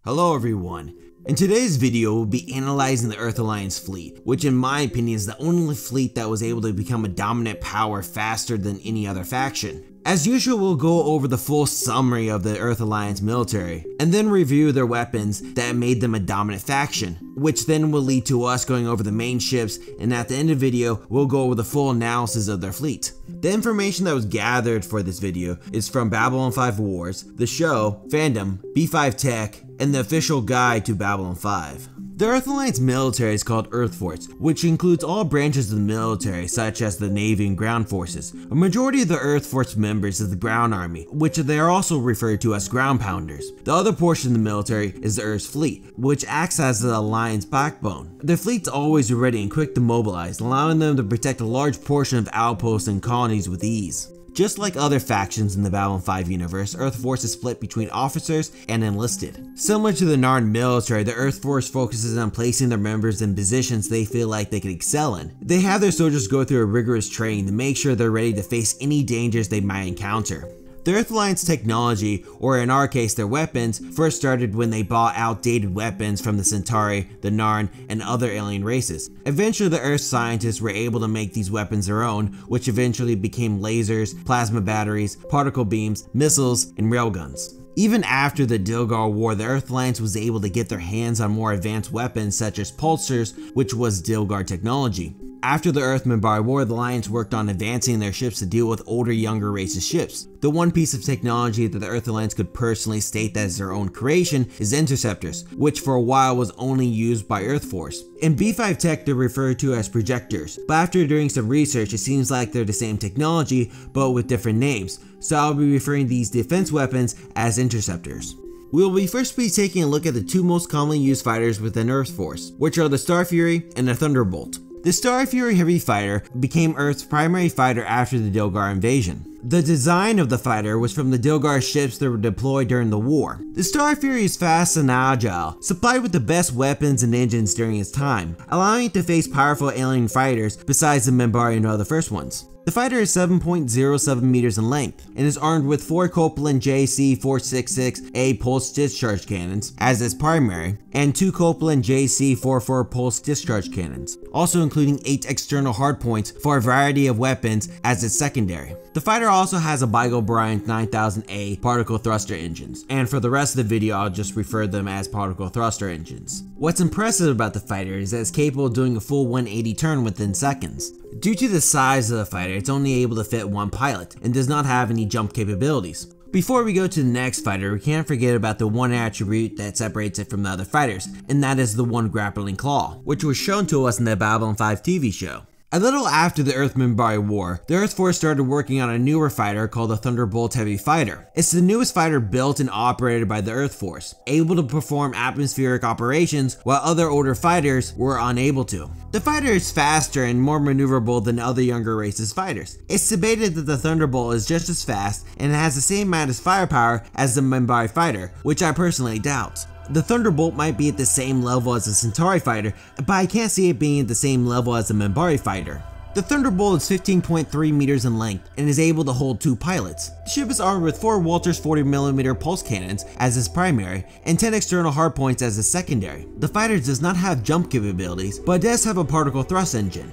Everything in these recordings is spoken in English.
Hello everyone. In today's video, we'll be analyzing the Earth Alliance fleet, which in my opinion is the only fleet that was able to become a dominant power faster than any other faction. As usual, we'll go over the full summary of the Earth Alliance military, and then review their weapons that made them a dominant faction, which then will lead to us going over the main ships, and at the end of the video, we'll go over the full analysis of their fleet. The information that was gathered for this video is from Babylon 5 Wars, the show, fandom, B5 Tech, and the official guide to Babylon 5. The Earth Alliance military is called Earth Force, which includes all branches of the military such as the Navy and ground forces. A majority of the Earth Force members is the ground army, which they are also referred to as ground pounders. The other portion of the military is the Earth's fleet, which acts as the Alliance backbone. Their fleet's always ready and quick to mobilize, allowing them to protect a large portion of outposts and colonies with ease. Just like other factions in the Babylon 5 universe, Earth Force is split between officers and enlisted. Similar to the Narn military, the Earth Force focuses on placing their members in positions they feel like they can excel in. They have their soldiers go through a rigorous training to make sure they're ready to face any dangers they might encounter. The Earth Alliance technology, or in our case their weapons, first started when they bought outdated weapons from the Centauri, the Narn, and other alien races. Eventually the Earth scientists were able to make these weapons their own, which eventually became lasers, plasma batteries, particle beams, missiles, and railguns. Even after the Dilgar War, the Earth Alliance was able to get their hands on more advanced weapons such as pulsars, which was Dilgar technology. After the Earth-Minbari War, the Alliance worked on advancing their ships to deal with older, younger races' ships. The one piece of technology that the Earth Alliance could personally state that is their own creation is interceptors, which for a while was only used by Earth Force. In B5 Tech, they're referred to as projectors, but after doing some research, it seems like they're the same technology, but with different names, so I'll be referring to these defense weapons as interceptors. We will first be taking a look at the two most commonly used fighters within Earth Force, which are the Starfury and the Thunderbolt. The Starfury Heavy Fighter became Earth's primary fighter after the Dilgar invasion. The design of the fighter was from the Dilgar ships that were deployed during the war. The Starfury is fast and agile, supplied with the best weapons and engines during its time, allowing it to face powerful alien fighters besides the Minbari and other first ones. The fighter is 7.07 meters in length and is armed with 4 Copeland JC466A pulse discharge cannons as its primary and 2 Copeland JC44 pulse discharge cannons, also including 8 external hardpoints for a variety of weapons as its secondary. The fighter also has a Beigel Bryant 9000A particle thruster engines, and for the rest of the video I'll just refer to them as particle thruster engines. What's impressive about the fighter is that it's capable of doing a full 180 turn within seconds. Due to the size of the fighter, it's only able to fit one pilot and does not have any jump capabilities. Before we go to the next fighter, we can't forget about the one attribute that separates it from the other fighters, and that is the one grappling claw, which was shown to us in the Babylon 5 TV show. A little after the Earth-Minbari War, the Earth Force started working on a newer fighter called the Thunderbolt Heavy Fighter. It's the newest fighter built and operated by the Earth Force, able to perform atmospheric operations while other older fighters were unable to. The fighter is faster and more maneuverable than other younger races' fighters. It's debated that the Thunderbolt is just as fast and has the same amount of firepower as the Minbari fighter, which I personally doubt. The Thunderbolt might be at the same level as the Centauri fighter, but I can't see it being at the same level as the Minbari fighter. The Thunderbolt is 15.3 meters in length and is able to hold 2 pilots. The ship is armed with 4 Walters 40mm pulse cannons as its primary and 10 external hardpoints as its secondary. The fighter does not have jump capabilities, but does have a particle thrust engine.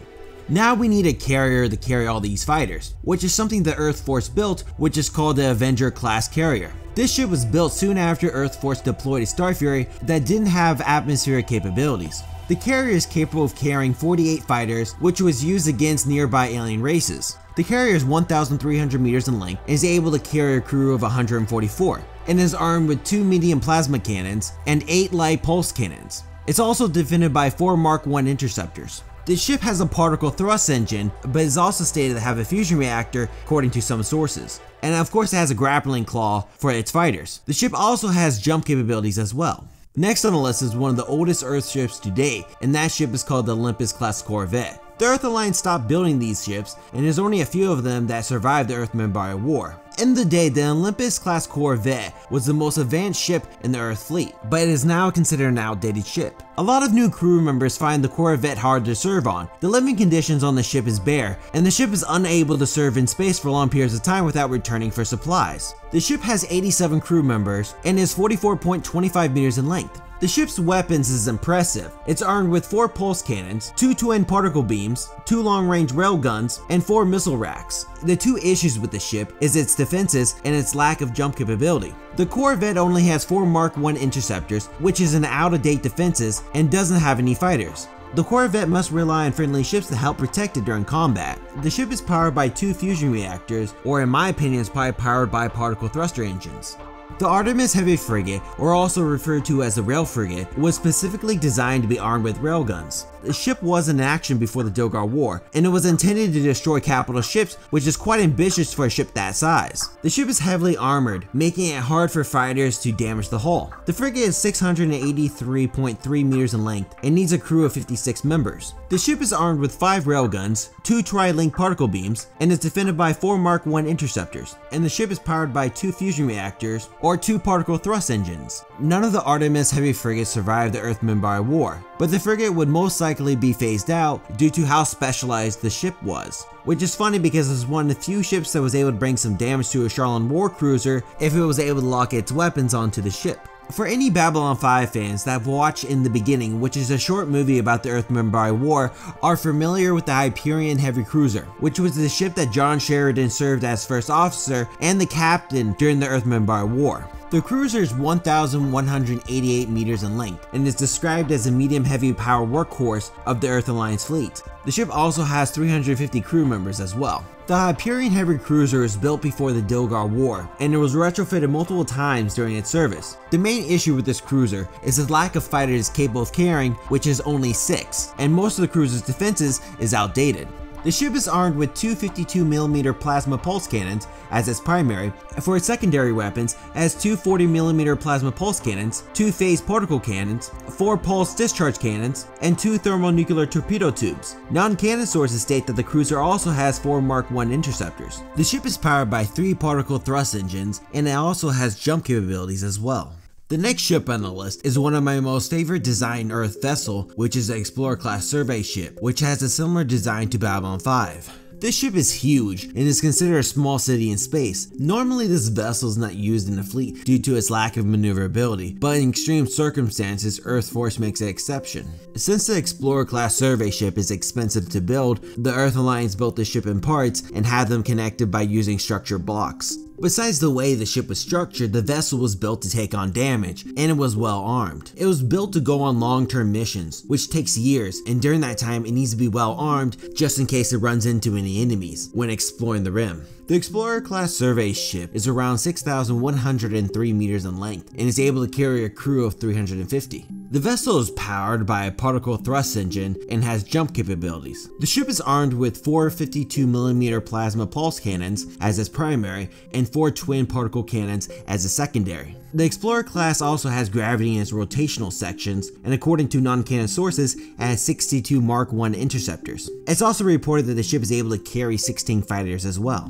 Now we need a carrier to carry all these fighters, which is something the Earth Force built, which is called the Avenger Class Carrier. This ship was built soon after Earth Force deployed a Starfury that didn't have atmospheric capabilities. The carrier is capable of carrying 48 fighters, which was used against nearby alien races. The carrier is 1,300 meters in length and is able to carry a crew of 144, and is armed with 2 medium plasma cannons and 8 light pulse cannons. It's also defended by 4 Mark I interceptors. The ship has a particle thrust engine, but is also stated to have a fusion reactor according to some sources. And of course it has a grappling claw for its fighters. The ship also has jump capabilities as well. Next on the list is one of the oldest Earth ships to date, and that ship is called the Olympus Class Corvette. The Earth Alliance stopped building these ships, and there's only a few of them that survived the Earth-Minbari War. In the day, the Olympus Class Corvette was the most advanced ship in the Earth fleet, but it is now considered an outdated ship. A lot of new crew members find the Corvette hard to serve on. The living conditions on the ship is bare, and the ship is unable to serve in space for long periods of time without returning for supplies. The ship has 87 crew members and is 44.25 meters in length. The ship's weapons is impressive. It's armed with 4 pulse cannons, 2 twin particle beams, 2 long-range railguns, and 4 missile racks. The 2 issues with the ship is its defenses and its lack of jump capability. The Corvette only has 4 Mark I interceptors, which is an out-of-date defenses, and doesn't have any fighters. The Corvette must rely on friendly ships to help protect it during combat. The ship is powered by 2 fusion reactors, or in my opinion is probably powered by particle thruster engines. The Artemis Heavy Frigate, or also referred to as the Rail Frigate, was specifically designed to be armed with railguns. The ship was in action before the Dogar War, and it was intended to destroy capital ships, which is quite ambitious for a ship that size. The ship is heavily armored, making it hard for fighters to damage the hull. The frigate is 683.3 meters in length and needs a crew of 56 members. The ship is armed with 5 railguns, 2 tri-link particle beams, and is defended by 4 Mark I interceptors, and the ship is powered by 2 fusion reactors, or 2 particle thrust engines. None of the Artemis Heavy Frigates survived the Earth-Minbari War, but the frigate would most likely be phased out due to how specialized the ship was. Which is funny because it's one of the few ships that was able to bring some damage to a Charlon war cruiser if it was able to lock its weapons onto the ship. For any Babylon 5 fans that have watched In the Beginning, which is a short movie about the Earth-Minbari War, are familiar with the Hyperion heavy cruiser, which was the ship that John Sheridan served as first officer and the captain during the Earth-Minbari War. The cruiser is 1,188 meters in length and is described as a medium-heavy power workhorse of the Earth Alliance fleet. The ship also has 350 crew members as well. The Hyperion heavy cruiser was built before the Dogar War, and it was retrofitted multiple times during its service. The main issue with this cruiser is its lack of fighters capable of carrying, which is only 6, and most of the cruiser's defenses is outdated. The ship is armed with 2 52mm plasma pulse cannons as its primary, and for its secondary weapons it has 2 40mm plasma pulse cannons, 2 phase particle cannons, 4 pulse discharge cannons, and 2 thermonuclear torpedo tubes. Non-canon sources state that the cruiser also has 4 Mark I interceptors. The ship is powered by 3 particle thrust engines, and it also has jump capabilities as well. The next ship on the list is one of my most favorite design Earth vessel, which is the Explorer Class Survey ship, which has a similar design to Babylon 5. This ship is huge and is considered a small city in space. Normally this vessel is not used in the fleet due to its lack of maneuverability, but in extreme circumstances Earth Force makes an exception. Since the Explorer Class Survey ship is expensive to build, the Earth Alliance built the ship in parts and had them connected by using structure blocks. Besides the way the ship was structured, the vessel was built to take on damage, and it was well armed. It was built to go on long-term missions, which takes years, and during that time it needs to be well armed just in case it runs into any enemies when exploring the rim. The Explorer Class Survey ship is around 6,103 meters in length and is able to carry a crew of 350. The vessel is powered by a particle thrust engine and has jump capabilities. The ship is armed with 4 52mm plasma pulse cannons as its primary and 4 twin particle cannons as a secondary. The Explorer class also has gravity in its rotational sections, and according to non-canon sources, it has 62 Mark I interceptors. It's also reported that the ship is able to carry 16 fighters as well.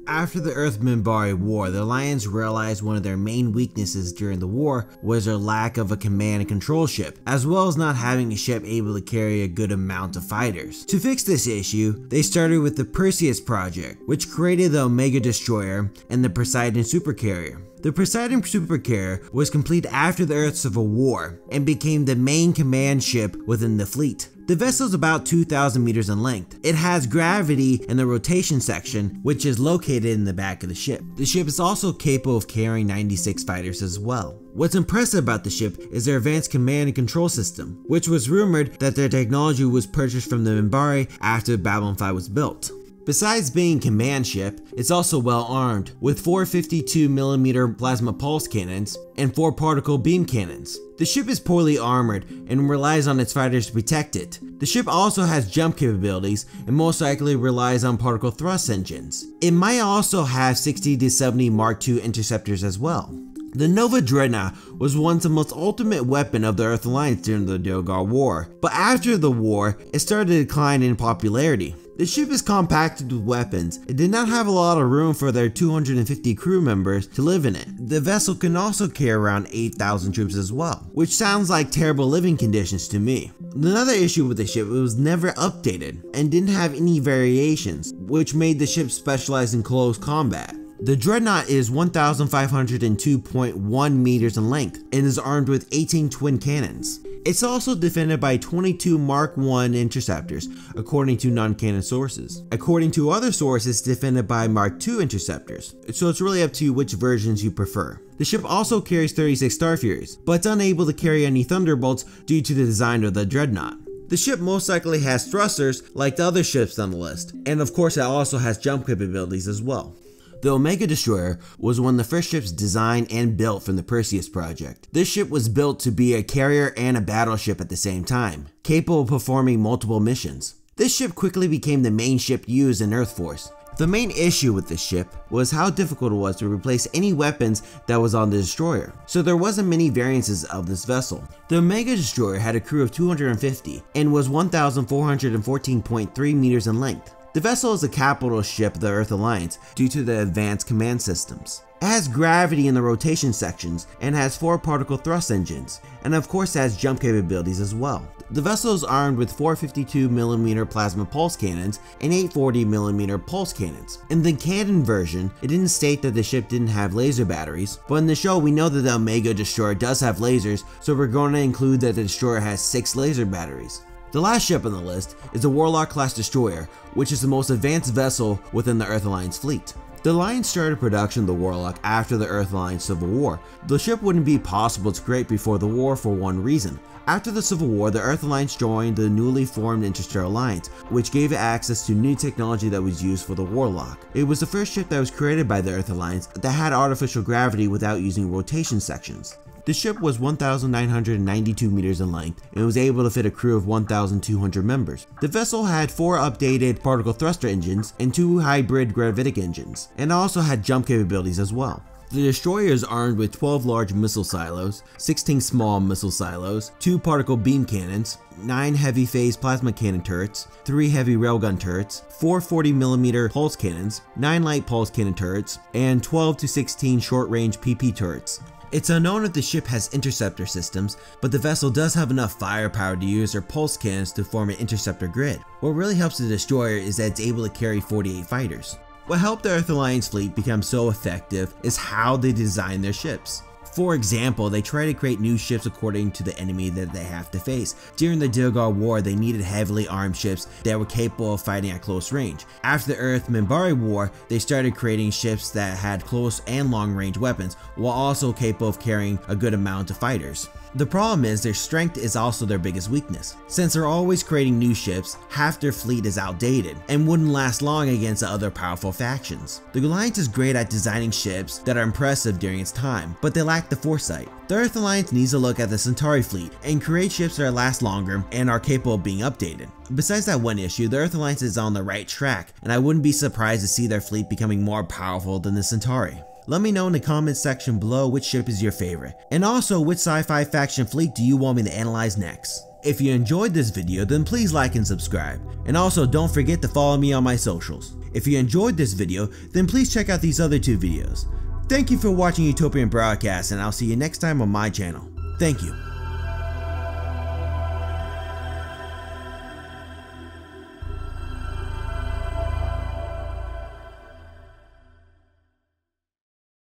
After the Earth-Minbari War, the Alliance realized one of their main weaknesses during the war was their lack of a command and control ship, as well as not having a ship able to carry a good amount of fighters. To fix this issue, they started with the Perseus project, which created the Omega Destroyer and the Poseidon Supercarrier. The Poseidon Supercarrier was completed after the Earth Civil War and became the main command ship within the fleet. The vessel is about 2,000 meters in length. It has gravity in the rotation section, which is located in the back of the ship. The ship is also capable of carrying 96 fighters as well. What's impressive about the ship is their advanced command and control system, which was rumored that their technology was purchased from the Minbari after Babylon 5 was built. Besides being a command ship, it's also well armed with 4 52mm plasma pulse cannons and 4 particle beam cannons. The ship is poorly armored and relies on its fighters to protect it. The ship also has jump capabilities and most likely relies on particle thrust engines. It might also have 60 to 70 Mark II interceptors as well. The Nova Dreadnought was once the most ultimate weapon of the Earth Alliance during the Dogar War, but after the war, it started to decline in popularity. The ship is compacted with weapons. It did not have a lot of room for their 250 crew members to live in it. The vessel can also carry around 8,000 troops as well, which sounds like terrible living conditions to me. Another issue with the ship, it was never updated and didn't have any variations, which made the ship specialize in close combat. The dreadnought is 1,502.1 meters in length and is armed with 18 twin cannons. It's also defended by 22 Mark I interceptors, according to non-canon sources. According to other sources, it's defended by Mark II interceptors, so it's really up to you which versions you prefer. The ship also carries 36 Starfuries, but it's unable to carry any Thunderbolts due to the design of the dreadnought. The ship most likely has thrusters like the other ships on the list, and of course it also has jump capabilities as well. The Omega Destroyer was one of the first ships designed and built from the Perseus project. This ship was built to be a carrier and a battleship at the same time, capable of performing multiple missions. This ship quickly became the main ship used in Earth Force. The main issue with this ship was how difficult it was to replace any weapons that was on the destroyer, so there wasn't many variances of this vessel. The Omega Destroyer had a crew of 250 and was 1,414.3 meters in length. The vessel is a capital ship of the Earth Alliance due to the advanced command systems. It has gravity in the rotation sections and has 4 particle thrust engines, and of course has jump capabilities as well. The vessel is armed with 452mm plasma pulse cannons and 840mm pulse cannons. In the canon version, it didn't state that the ship didn't have laser batteries, but in the show we know that the Omega Destroyer does have lasers, so we're going to include that the destroyer has 6 laser batteries. The last ship on the list is the Warlock class destroyer, which is the most advanced vessel within the Earth Alliance fleet. The Alliance started production of the Warlock after the Earth Alliance Civil War. The ship wouldn't be possible to create before the war for one reason. After the Civil War, the Earth Alliance joined the newly formed Interstellar Alliance, which gave it access to new technology that was used for the Warlock. It was the first ship that was created by the Earth Alliance that had artificial gravity without using rotation sections. The ship was 1,992 meters in length and was able to fit a crew of 1,200 members. The vessel had 4 updated particle thruster engines and 2 hybrid gravitic engines, and also had jump capabilities as well. The destroyer is armed with 12 large missile silos, 16 small missile silos, 2 particle beam cannons, 9 heavy phase plasma cannon turrets, 3 heavy railgun turrets, 4 40mm pulse cannons, 9 light pulse cannon turrets, and 12 to 16 short-range PP turrets. It's unknown if the ship has interceptor systems, but the vessel does have enough firepower to use their pulse cannons to form an interceptor grid. What really helps the destroyer is that it's able to carry 48 fighters. What helped the Earth Alliance fleet become so effective is how they design their ships. For example, they try to create new ships according to the enemy that they have to face. During the Dilgar War, they needed heavily armed ships that were capable of fighting at close range. After the Earth-Minbari War, they started creating ships that had close and long range weapons, while also capable of carrying a good amount of fighters. The problem is their strength is also their biggest weakness. Since they're always creating new ships, half their fleet is outdated and wouldn't last long against the other powerful factions. The Alliance is great at designing ships that are impressive during its time, but they lack the foresight. The Earth Alliance needs to look at the Centauri fleet and create ships that last longer and are capable of being updated. Besides that one issue, the Earth Alliance is on the right track, and I wouldn't be surprised to see their fleet becoming more powerful than the Centauri. Let me know in the comments section below which ship is your favorite, and also which sci-fi faction fleet do you want me to analyze next. If you enjoyed this video, then please like and subscribe, and also don't forget to follow me on my socials. If you enjoyed this video, then please check out these other 2 videos. Thank you for watching Utopian Broadcast, and I'll see you next time on my channel. Thank you.